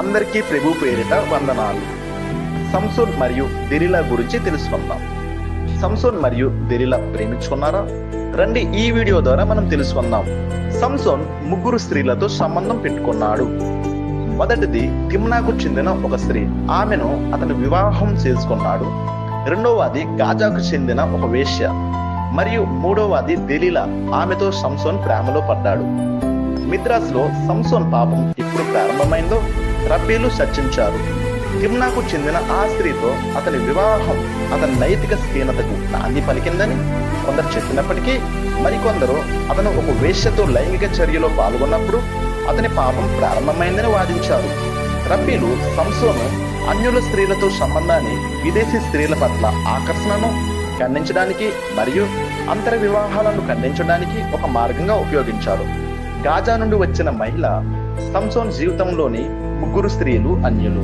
అందరికీ ప్రభు పేరిట వందనాలు. సంసోన్ మరియు దెలీలా గురించి తెలుసుకుందాం. సంసోన్ మరియు దెలీలా ప్రేమించుకున్నారా? రండి ఈ వీడియో ద్వారా మనం తెలుసుకుందాం. సంసోన్ 3 స్త్రీలతో సంబంధం పెట్టుకున్నాడు. మొదటిది తిమ్నాకు చెందిన ఒక స్త్రీ, ఆమెను అతను వివాహం చేసుకున్నాడు. రెండవది గాజాకు చెందిన ఒక వేశ్య మరియు మూడవది దెలీలా, ఆమెతో సంసోన్ ప్రేమలో పడ్డాడు. మిద్రాస్లో సంసోన్ పాపం ఎప్పుడు ప్రారంభమైందో రబ్బీలు చర్చించారు. తిమ్నాకు చెందిన ఆ స్త్రీతో అతని వివాహం అతని నైతిక స్థీనతకు నాంది పలికిందని కొందరు చెప్పినప్పటికీ, మరికొందరు అతను ఒక వేశ్యతో లైంగిక చర్యలో పాల్గొన్నప్పుడు అతని పాపం ప్రారంభమైందని వాదించారు. రబ్బీలు సంసోను అన్యుల స్త్రీలతో సంబంధాన్ని విదేశీ స్త్రీల పట్ల ఆకర్షణను ఖండించడానికి మరియు అంతర వివాహాలను ఖండించడానికి ఒక మార్గంగా ఉపయోగించారు. గాజా నుండి వచ్చిన మహిళ సంసోన్ జీవితంలోని 3 స్త్రీలు అన్యులు.